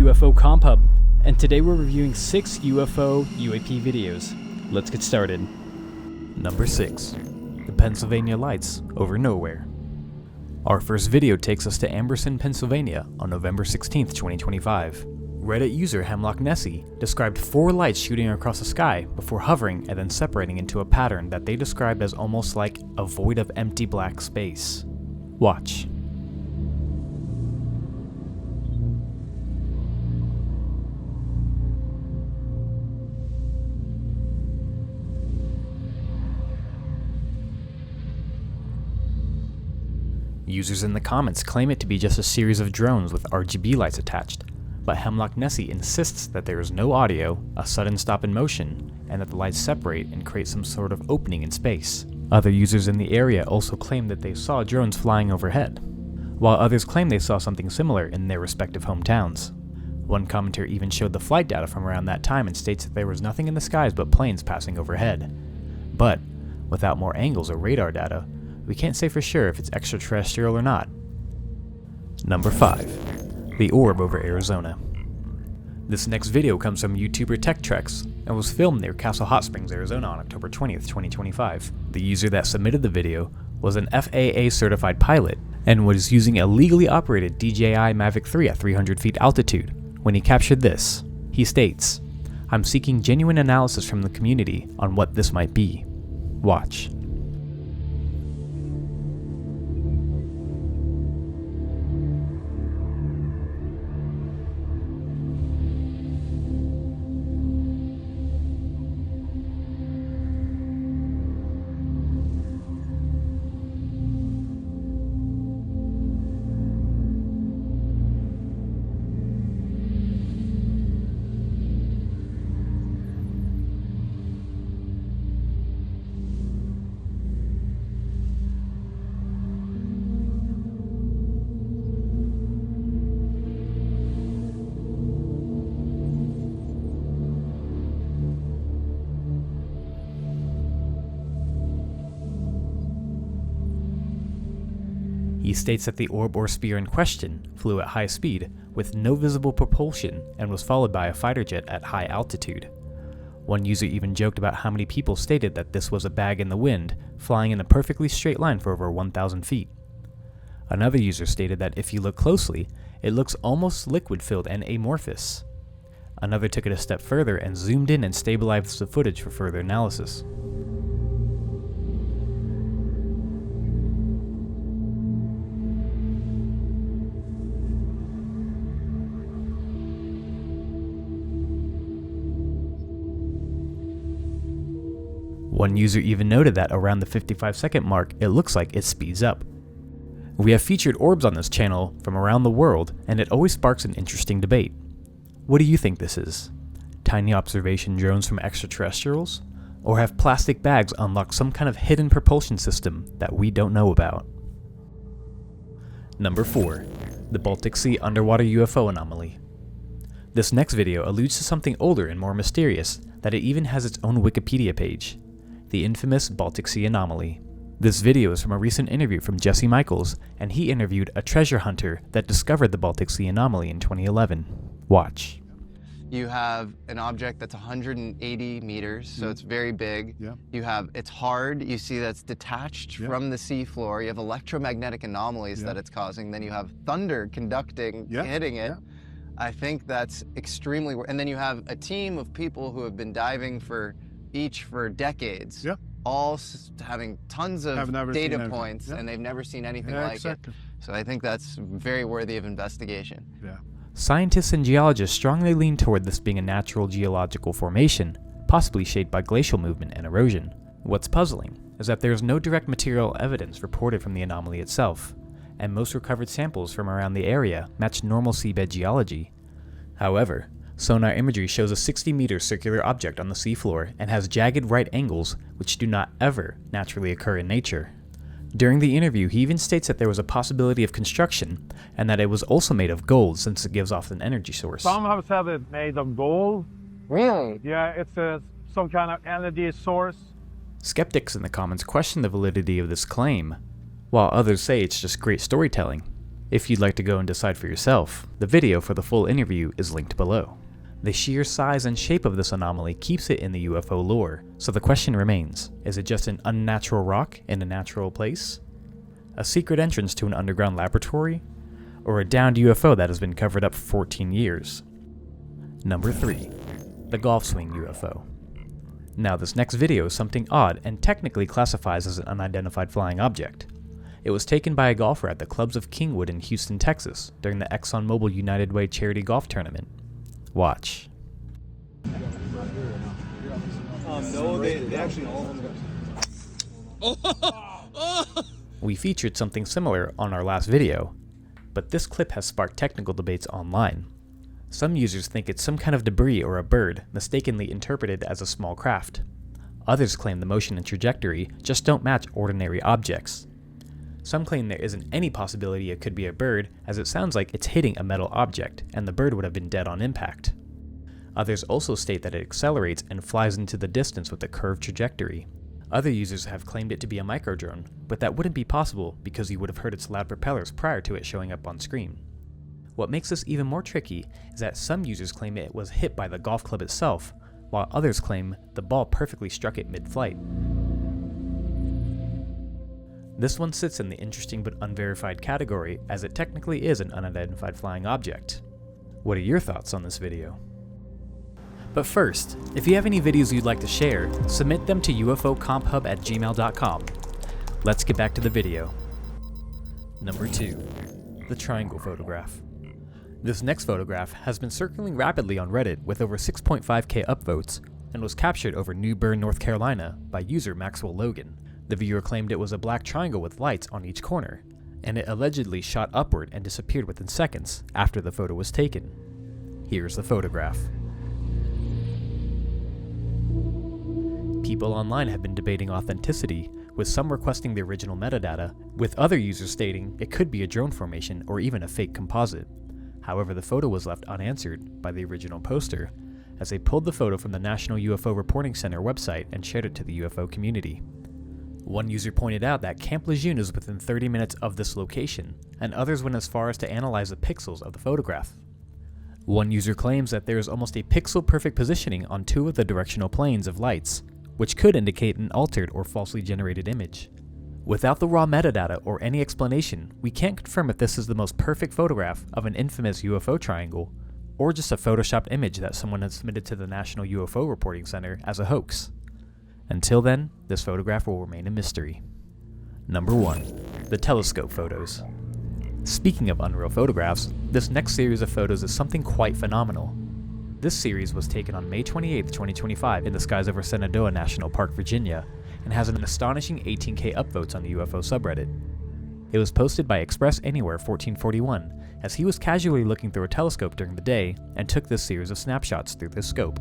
UFOCompHub, and today we're reviewing 6 UFO UAP videos. Let's get started. Number 6. The Pennsylvania Lights over nowhere. Our first video takes us to Amberson, Pennsylvania on November 16, 2025. Reddit user Hemlock Nessie described 4 lights shooting across the sky before hovering and then separating into a pattern that they described as almost like a void of empty black space. Watch. Users in the comments claim it to be just a series of drones with RGB lights attached, but Hemlock Nessie insists that there is no audio, a sudden stop in motion, and that the lights separate and create some sort of opening in space. Other users in the area also claim that they saw drones flying overhead, while others claim they saw something similar in their respective hometowns. One commenter even showed the flight data from around that time and states that there was nothing in the skies but planes passing overhead. But, without more angles or radar data, we can't say for sure if it's extraterrestrial or not. Number 5. The Orb over Arizona. This next video comes from YouTuber TechTrex and was filmed near Castle Hot Springs, Arizona on October 20th, 2025. The user that submitted the video was an FAA certified pilot and was using a legally operated DJI Mavic 3 at 300 feet altitude when he captured this. He states, "I'm seeking genuine analysis from the community on what this might be. Watch." He states that the orb or sphere in question flew at high speed with no visible propulsion and was followed by a fighter jet at high altitude. One user even joked about how many people stated that this was a bag in the wind, flying in a perfectly straight line for over 1,000 feet. Another user stated that if you look closely, it looks almost liquid-filled and amorphous. Another took it a step further and zoomed in and stabilized the footage for further analysis. One user even noted that around the 55-second mark, it looks like it speeds up. We have featured orbs on this channel from around the world, and it always sparks an interesting debate. What do you think this is? Tiny observation drones from extraterrestrials? Or have plastic bags unlocked some kind of hidden propulsion system that we don't know about? Number 4. The Baltic Sea underwater UFO anomaly. This next video alludes to something older and more mysterious, that it even has its own Wikipedia page. The infamous Baltic Sea anomaly. This video is from a recent interview from Jesse Michaels, and he interviewed a treasure hunter that discovered the Baltic Sea anomaly in 2011. Watch. You have an object that's 180 meters, so it's very big. Yeah. It's hard, you see that's detached from the seafloor. You have electromagnetic anomalies that it's causing. Then you have thunder conducting, hitting it. Yeah. I think that's extremely, and then you have a team of people who have been diving for decades, all having tons of data points, and they've never seen anything like it. So I think that's very worthy of investigation. Yeah. Scientists and geologists strongly lean toward this being a natural geological formation, possibly shaped by glacial movement and erosion. What's puzzling is that there is no direct material evidence reported from the anomaly itself, and most recovered samples from around the area match normal seabed geology. However, sonar imagery shows a 60-meter circular object on the seafloor and has jagged right angles which do not ever naturally occur in nature. During the interview, he even states that there was a possibility of construction and that it was also made of gold since it gives off an energy source. Some have said it's made of gold. Really? Yeah, it's some kind of energy source. Skeptics in the comments question the validity of this claim, while others say it's just great storytelling. If you'd like to go and decide for yourself, the video for the full interview is linked below. The sheer size and shape of this anomaly keeps it in the UFO lore, so the question remains, is it just an unnatural rock in a natural place? A secret entrance to an underground laboratory? Or a downed UFO that has been covered up for 14 years? Number 3. The golf swing UFO. Now this next video is something odd and technically classifies as an unidentified flying object. It was taken by a golfer at the clubs of Kingwood in Houston, Texas during the ExxonMobil United Way charity golf tournament. Watch. No, they actually all of them. We featured something similar on our last video, but this clip has sparked technical debates online. Some users think it's some kind of debris or a bird, mistakenly interpreted as a small craft. Others claim the motion and trajectory just don't match ordinary objects. Some claim there isn't any possibility it could be a bird, as it sounds like it's hitting a metal object, and the bird would have been dead on impact. Others also state that it accelerates and flies into the distance with a curved trajectory. Other users have claimed it to be a microdrone, but that wouldn't be possible because you would have heard its loud propellers prior to it showing up on screen. What makes this even more tricky is that some users claim it was hit by the golf club itself, while others claim the ball perfectly struck it mid-flight. This one sits in the interesting but unverified category, as it technically is an unidentified flying object. What are your thoughts on this video? But first, if you have any videos you'd like to share, submit them to UFOCompHub@gmail.com. Let's get back to the video. Number 2. The triangle photograph. This next photograph has been circling rapidly on Reddit with over 6.5k upvotes, and was captured over New Bern, North Carolina by user Maxwell Logan. The viewer claimed it was a black triangle with lights on each corner, and it allegedly shot upward and disappeared within seconds after the photo was taken. Here's the photograph. People online have been debating authenticity, with some requesting the original metadata, with other users stating it could be a drone formation or even a fake composite. However, the photo was left unanswered by the original poster, as they pulled the photo from the National UFO Reporting Center website and shared it to the UFO community. One user pointed out that Camp Lejeune is within 30 minutes of this location, and others went as far as to analyze the pixels of the photograph. One user claims that there is almost a pixel-perfect positioning on 2 of the directional planes of lights, which could indicate an altered or falsely generated image. Without the raw metadata or any explanation, we can't confirm if this is the most perfect photograph of an infamous UFO triangle, or just a photoshopped image that someone has submitted to the National UFO Reporting Center as a hoax. Until then, this photograph will remain a mystery. Number 1. The telescope photos. Speaking of unreal photographs, this next series of photos is something quite phenomenal. This series was taken on May 28, 2025 in the skies over Shenandoah National Park, Virginia, and has an astonishing 18k upvotes on the UFO subreddit. It was posted by Express Anywhere 1441, as he was casually looking through a telescope during the day and took this series of snapshots through the scope.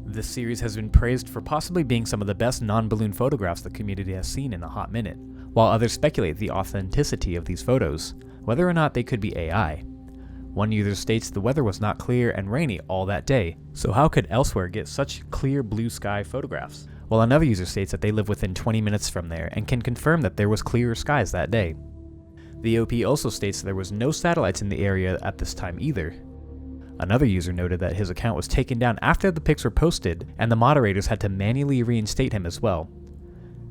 This series has been praised for possibly being some of the best non-balloon photographs the community has seen in a hot minute, while others speculate the authenticity of these photos, whether or not they could be AI. One user states the weather was not clear and rainy all that day, so how could elsewhere get such clear blue sky photographs? While another user states that they live within 20 minutes from there and can confirm that there was clearer skies that day. The OP also states there was no satellites in the area at this time either. Another user noted that his account was taken down after the pics were posted, and the moderators had to manually reinstate him as well.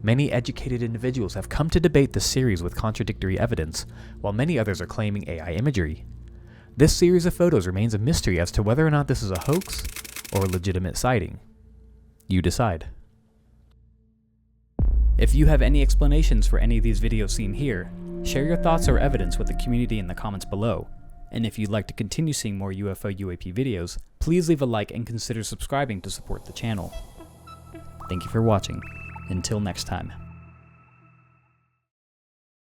Many educated individuals have come to debate this series with contradictory evidence, while many others are claiming AI imagery. This series of photos remains a mystery as to whether or not this is a hoax or a legitimate sighting. You decide. If you have any explanations for any of these videos seen here, share your thoughts or evidence with the community in the comments below. And if you'd like to continue seeing more UFO UAP videos, please leave a like and consider subscribing to support the channel. Thank you for watching. Until next time.